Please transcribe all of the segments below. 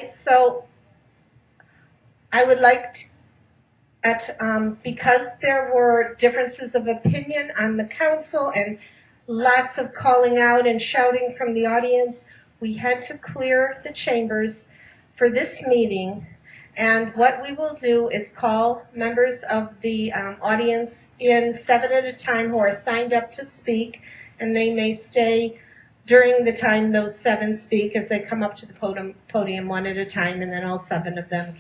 So I would like because there were differences of opinion on the council and lots of calling out and shouting from the audience, we had to clear the chambers for this meeting. And what we will do is call members of the audience in 7 at a time who are signed up to speak, and they may stay during the time those 7 speak as they come up to the podium 1 at a time, and then all 7 of them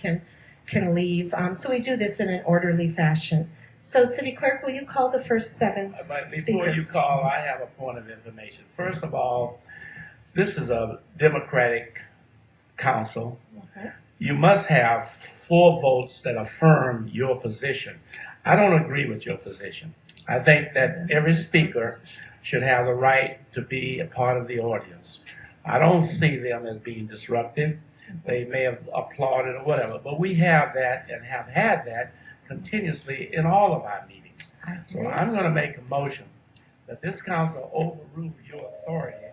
can leave. So we do this in an orderly fashion. So, City Clerk, will you call the first 7 speakers? Before you call, I have a point of information. First of all, this is a Democratic council. Okay. You must have 4 votes that affirm your position. I don't agree with your position. I think that every speaker should have the right to be a part of the audience. I don't see them as being disruptive. They may have applauded or whatever, but we have that and have had that continuously in all of our meetings. So I'm going to make a motion that this council overrule your authority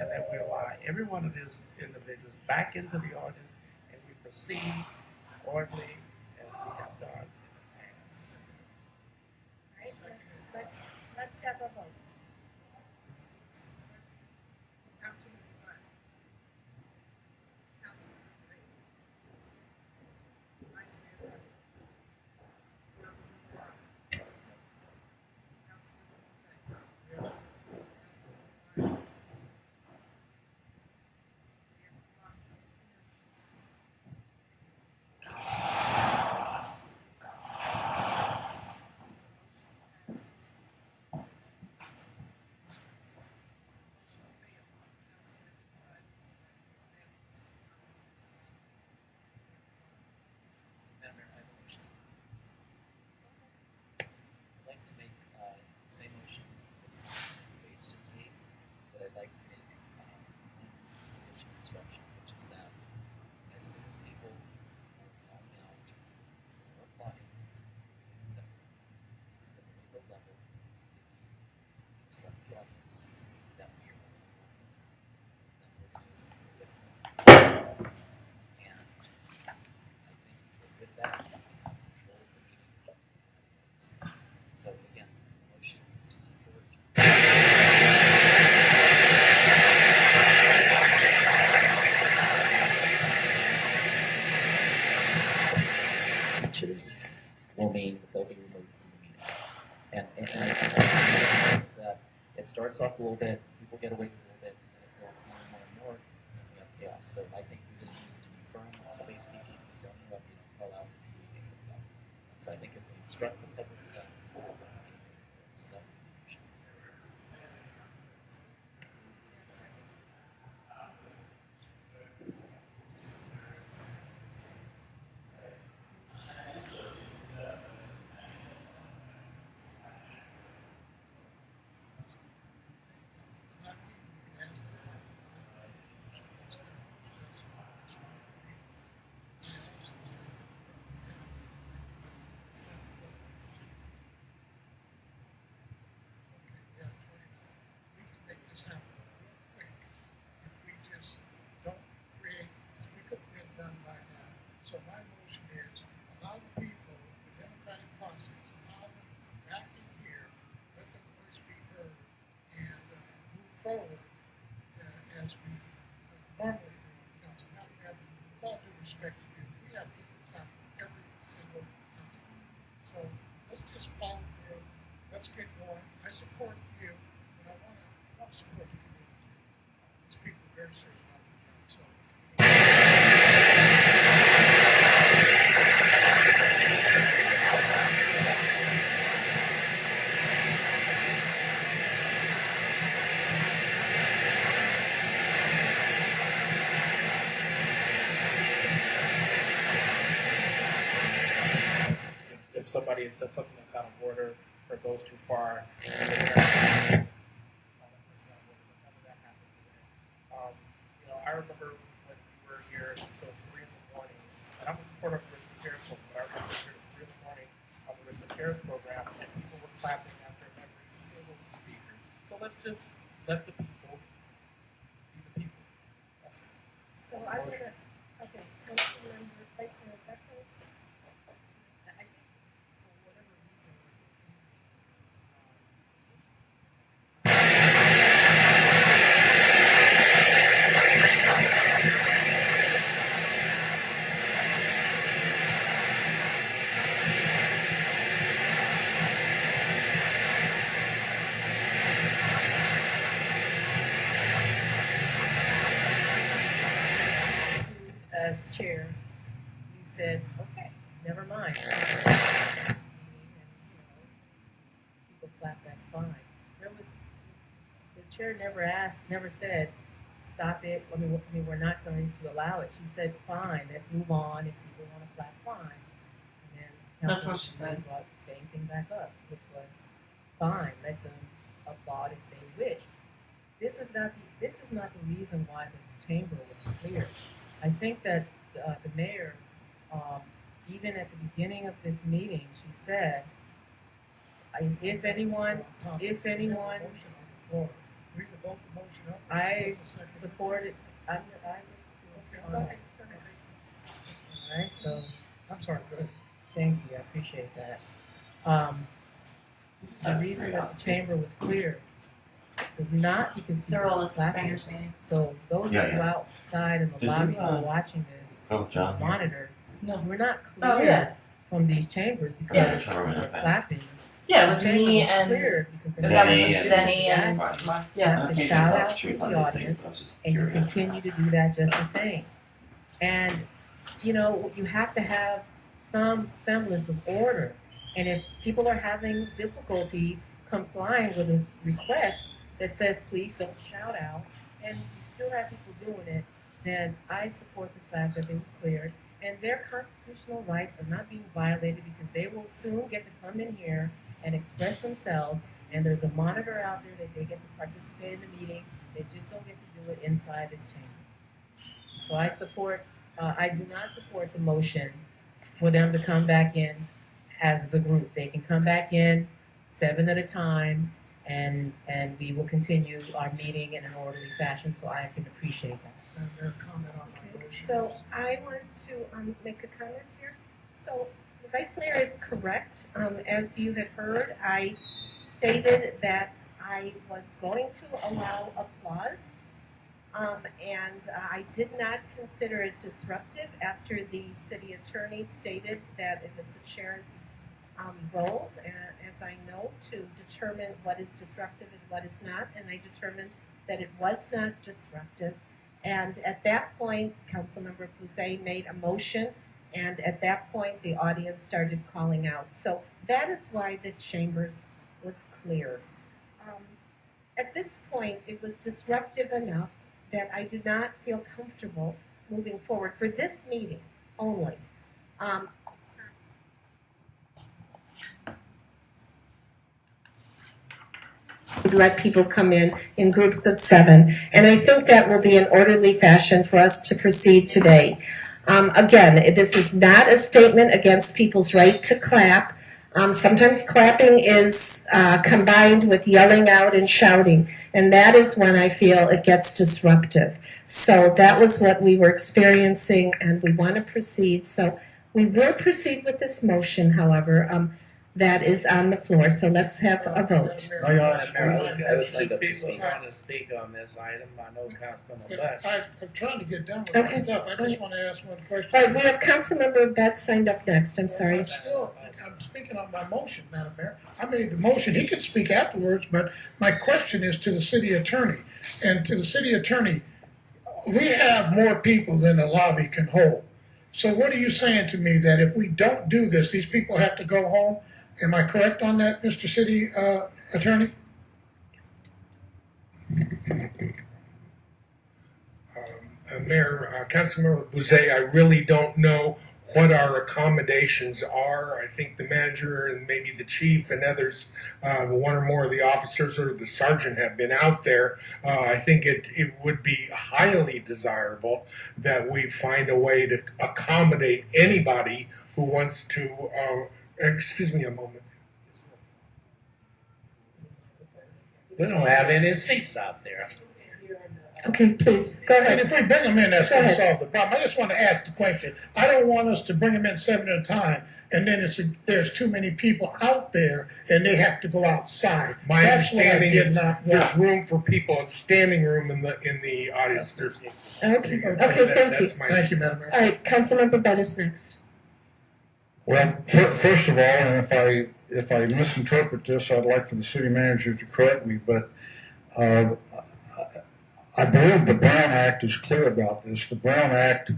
and that we allow every one of these individuals back into the audience and we proceed orderly as we have done in the past. All right, let's have a vote. Same motion as council debates just made, but I'd like to make one additional instruction, which is that as soon as people are calling out or applying at the legal level, instruct the audience that we are going to and I think with that, control of the meeting. So again, motion is to support. Which will mean they'll be removed from the meeting. And I think is that it starts off a little bit, people get away with a little bit, and then it builds more and more and more, and we have chaos. So I think we just need to be firm when somebody's speaking. We don't interrupt, you don't call out if you need to go. So I think if we instruct the public that so that So my motion is allow the people, the democratic process, allow them to come back in here, let their voice be heard, and move forward as we normally do on the council. Now, with all due respect to you, we have people clapping every single council meeting. So let's just follow through. Let's get going. I support you, but I want to support the community. These people are very serious about the council. If somebody does something that's out of order or goes too far, I remember when we were here until 3 in the morning, and I'm a supporter of the Richmond Cares program, but I remember here at 3 in the morning on the Richmond Cares program, and people were clapping after every single speaker. So let's just let the people be the people. That's it. So I'm gonna, okay. said, okay, never mind. People clap, that's fine. The chair never said, stop it. I mean, we're not going to allow it. She said, fine, let's move on. If people want to clap, fine. And then That's what she said. brought the same thing back up, which was fine. Let them applaud if they wish. This is not the reason why the chamber was clear. I think that the mayor, even at the beginning of this meeting, she said, if anyone, Motion on the floor. Read the vote, the motion up. I What's the second? support it. I Okay, all right, so I'm sorry, go ahead. thank you, I appreciate that. The reason that the chamber was clear was not because They're people all were at the clapping. Spangers meeting. So those of you outside in the Did lobby you, who are watching this Go, John. monitor, No. we're not clear Oh, yeah. from these chambers Yeah. because people were clapping. Yeah, it was The chamber me was and clear because the that was Zenny and- Zenny and asked you yeah. to shout out to the audience, and you continue to do that just the same. And, you have to have some semblance of order. And if people are having difficulty complying with this request that says, please don't shout out, and you still have people doing it, then I support the fact that it was cleared. And their constitutional rights are not being violated because they will soon get to come in here and express themselves. And there's a monitor out there that they get to participate in the meeting. They just don't get to do it inside this chamber. So I do not support the motion for them to come back in as the group. They can come back in 7 at a time, and we will continue our meeting in an orderly fashion, so I can appreciate that. And their comment on my motion. So I want to make a comment here. So the Vice Mayor is correct. As you had heard, I stated that I was going to allow applause. And I did not consider it disruptive after the city attorney stated that it was the chair's role, as I know, to determine what is disruptive and what is not. And I determined that it was not disruptive. And at that point, Councilmember Poussey made a motion, and at that point, the audience started calling out. So that is why the chambers was clear. At this point, it was disruptive enough that I did not feel comfortable moving forward for this meeting only. Let people come in groups of 7. And I think that will be an orderly fashion for us to proceed today. Again, this is not a statement against people's right to clap. Sometimes clapping is combined with yelling out and shouting, and that is when I feel it gets disruptive. So that was what we were experiencing, and we want to proceed. So we will proceed with this motion, however, that is on the floor. So let's have a vote. I was signed up to people speak. want to speak on this item. I know Councilman Butt. I'm trying to get done with my Okay. stuff. I just want to ask one question. All right, we have Councilmember Betts signed up next. I'm sorry. I'm speaking on my motion, Madam Mayor. I made the motion. He can speak afterwards, but my question is to the city attorney. And to the city attorney, we have more people than the lobby can hold. So what are you saying to me, that if we don't do this, these people have to go home? Am I correct on that, Mr. City Attorney? Mayor, Councilmember Bouzet, I really don't know what our accommodations are. I think the manager and maybe the chief and others, one or more of the officers or the sergeant have been out there. I think it would be highly desirable that we find a way to accommodate anybody who wants to, excuse me a moment. We don't have any seats out there. Okay, please, go And ahead. if we bring them in, that's Go going to ahead. solve the problem. I just want to ask the question. I don't want us to bring them in 7 at a time, and then there's too many people out there, and they have to go outside. My That's what I understanding did is not there's want. room for people in standing room in the audience. There's Okay, thank you. that's my Thank you, Madam Mayor. All right, Councilmember Bettis next. Well, first of all, and if I misinterpret this, I'd like for the city manager to correct me, but I believe the Brown Act is clear about this. The Brown Act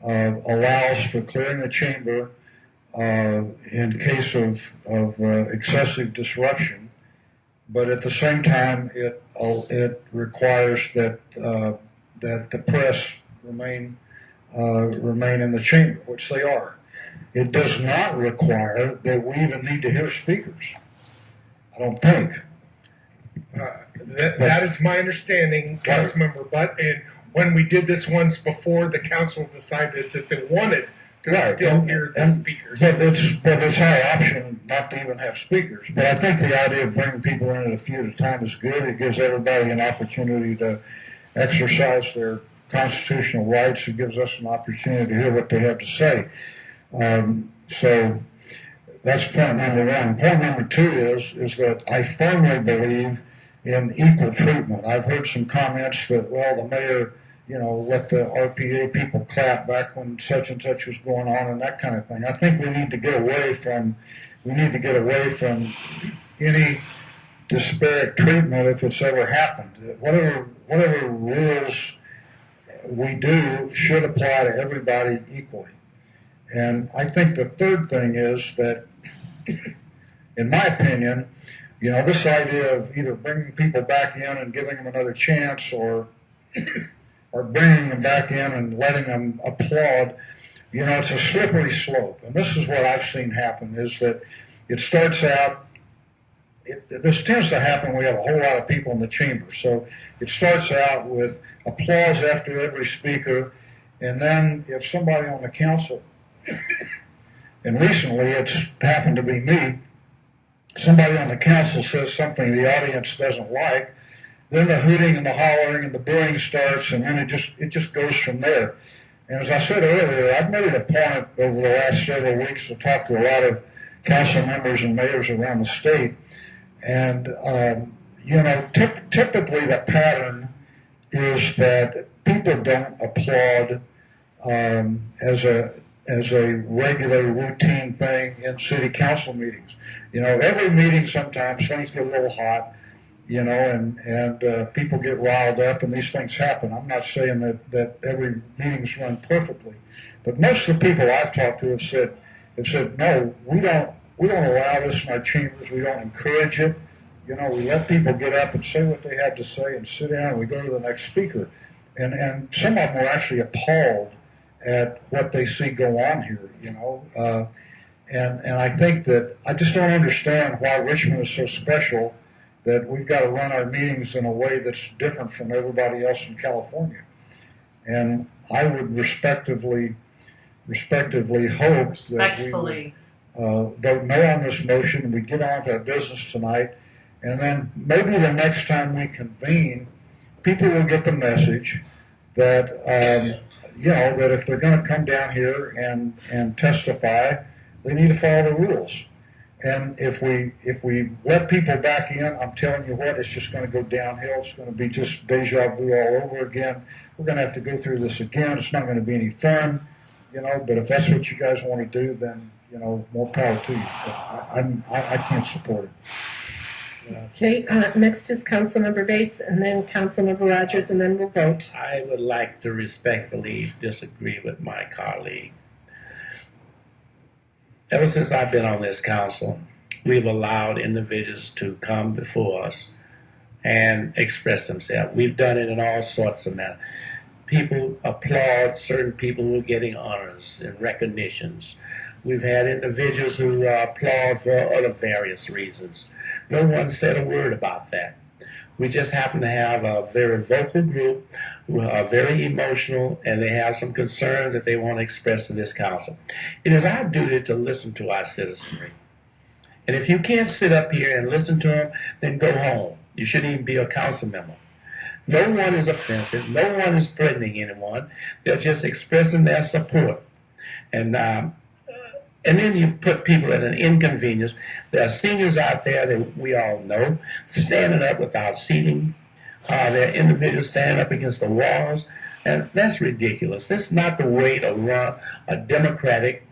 allows for clearing the chamber in case of excessive disruption, but at the same time, it requires that the press remain in the chamber, which they are. It does not require that we even need to hear speakers. I don't think. That is my understanding, Councilmember Butt. And when we did this once before, the council decided that they wanted to still hear the speakers. But it's our option not to even have speakers. But I think the idea of bringing people in at a few at a time is good. It gives everybody an opportunity to exercise their constitutional rights. It gives us an opportunity to hear what they have to say. So that's point number one. Point number two is that I firmly believe in equal treatment. I've heard some comments that, well, the mayor, let the RPA people clap back when such and such was going on and that kind of thing. I think we need to get away from any disparate treatment if it's ever happened. Whatever rules we do should apply to everybody equally. And I think the third thing is that, in my opinion, this idea of either bringing people back in and giving them another chance or bringing them back in and letting them applaud, it's a slippery slope. And this is what I've seen happen, is that it starts out, this tends to happen when we have a whole lot of people in the chamber. So it starts out with applause after every speaker, and then if somebody on the council, and recently it's happened to be me, somebody on the council says something the audience doesn't like, then the hooting and the hollering and the booing starts, and then it just goes from there. And as I said earlier, I've made it a point over the last several weeks to talk to a lot of council members and mayors around the state, and typically the pattern is that people don't applaud as a regular routine thing in city council meetings. Every meeting sometimes things get a little hot, and people get riled up and these things happen. I'm not saying that every meeting's run perfectly, but most of the people I've talked to have said, no, we don't allow this in our chambers. We don't encourage it. We let people get up and say what they have to say and sit down and we go to the next speaker. And some of them are actually appalled at what they see go on here, and I think that I just don't understand why Richmond is so special that we've got to run our meetings in a way that's different from everybody else in California. And I would respectively hope that we would vote no on this motion and we get on to our business tonight, and then maybe the next time we convene, people will get the message that that if they're going to come down here and testify, they need to follow the rules. And if we let people back in, I'm telling you what, it's just going to go downhill. It's going to be just deja vu all over again. We're going to have to go through this again. It's not going to be any fun, But if that's what you guys want to do, then more power to you. But I can't support it. Okay, next is Councilmember Bates, and then Councilmember Rogers, and then we'll vote. I would like to respectfully disagree with my colleague. Ever since I've been on this council, we've allowed individuals to come before us and express themselves. We've done it in all sorts of manners. People applaud certain people who are getting honors and recognitions. We've had individuals who applaud for other various reasons. No one said a word about that. We just happen to have a very vocal group who are very emotional, and they have some concern that they want to express to this council. It is our duty to listen to our citizenry. And if you can't sit up here and listen to them, then go home. You shouldn't even be a council member. No one is offensive. No one is threatening anyone. They're just expressing their support. And then you put people at an inconvenience. There are seniors out there that we all know standing up without seating. There are individuals standing up against the walls. And that's ridiculous. That's not the way to run a democratic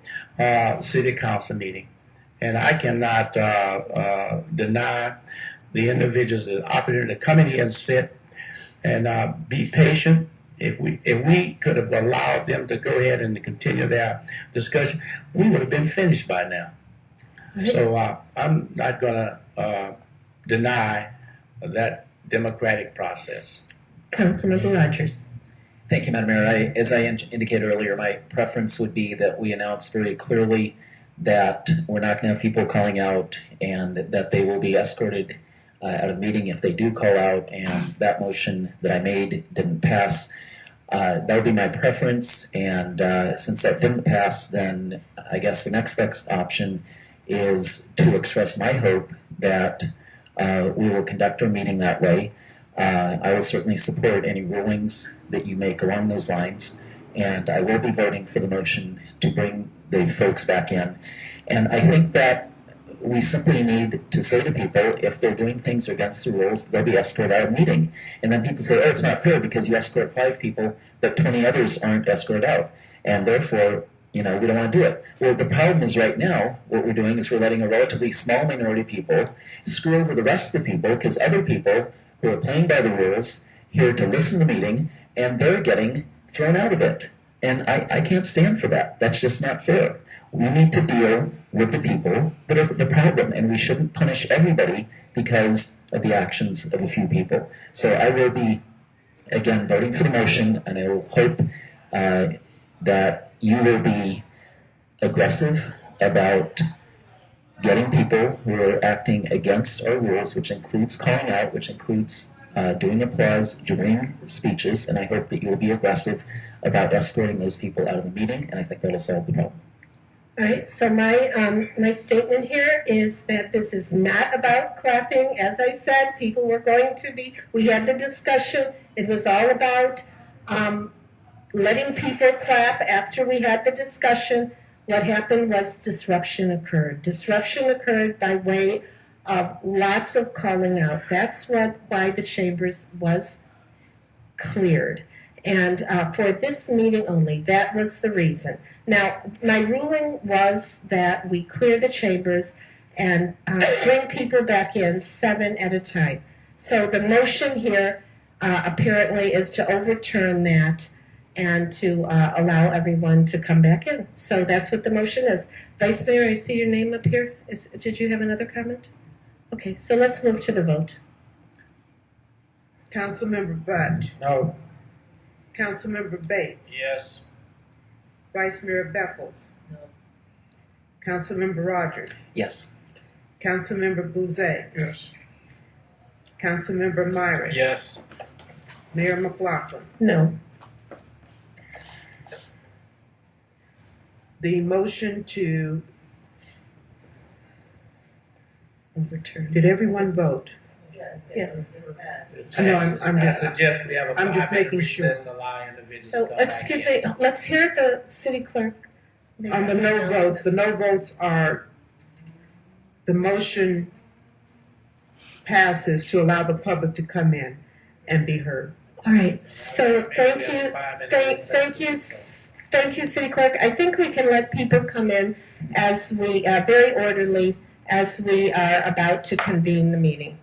city council meeting. And I cannot deny the individuals the opportunity to come in here and sit and be patient if we could have allowed them to go ahead and continue their discussion, we would have been finished by now. So I'm not going to deny that democratic process. Councilmember Rogers. Thank you, Madam Mayor. As I indicated earlier, my preference would be that we announce very clearly that we're not going to have people calling out and that they will be escorted out of the meeting if they do call out, and that motion that I made didn't pass. That would be my preference, and since that didn't pass, then I guess the next best option is to express my hope that we will conduct our meeting that way. I will certainly support any rulings that you make along those lines, and I will be voting for the motion to bring the folks back in. And I think that we simply need to say to people, if they're doing things against the rules, they'll be escorted out of the meeting. And then people say, oh, it's not fair because you escort 5 people, but 20 others aren't escorted out. And therefore, we don't want to do it. Well, the problem is right now, what we're doing is we're letting a relatively small minority of people screw over the rest of the people, because other people who are playing by the rules here to listen to the meeting, and they're getting thrown out of it. And I can't stand for that. That's just not fair. We need to deal with the people that are the problem, and we shouldn't punish everybody because of the actions of a few people. So I will be, again, voting for the motion, and I will hope that you will be aggressive about getting people who are acting against our rules, which includes calling out, which includes doing applause during speeches, and I hope that you will be aggressive about escorting those people out of the meeting, and I think that will solve the problem. All right, so my statement here is that this is not about clapping. As I said, people were going to be, we had the discussion, it was all about letting people clap after we had the discussion. What happened was disruption occurred. Disruption occurred by way of lots of calling out. That's why the chambers was cleared. And for this meeting only, that was the reason. Now, my ruling was that we clear the chambers and bring people back in 7 at a time. So the motion here apparently is to overturn that and to allow everyone to come back in. So that's what the motion is. Vice Mayor, I see your name up here. Did you have another comment? Okay, so let's move to the vote. Councilmember Butt. No. Councilmember Bates. Yes. Vice Mayor Beckles. No. Councilmember Rogers. Yes. Councilmember Bouzet. Yes. Councilmember Myron. Yes. Mayor McLaughlin. No. The motion to, Overturn. did everyone vote? Yes. No, I'm I just- suggest we have a I'm just 5-minute making sure. recess, allow individuals So, to come back excuse in. me, let's hear the city clerk. On the no votes, the no votes are, the motion passes to allow the public to come in and be heard. All right, so thank We have you, a 5-minute recess. thank you, city clerk. I think we can let people come in as we, very orderly, as we are about to convene the meeting.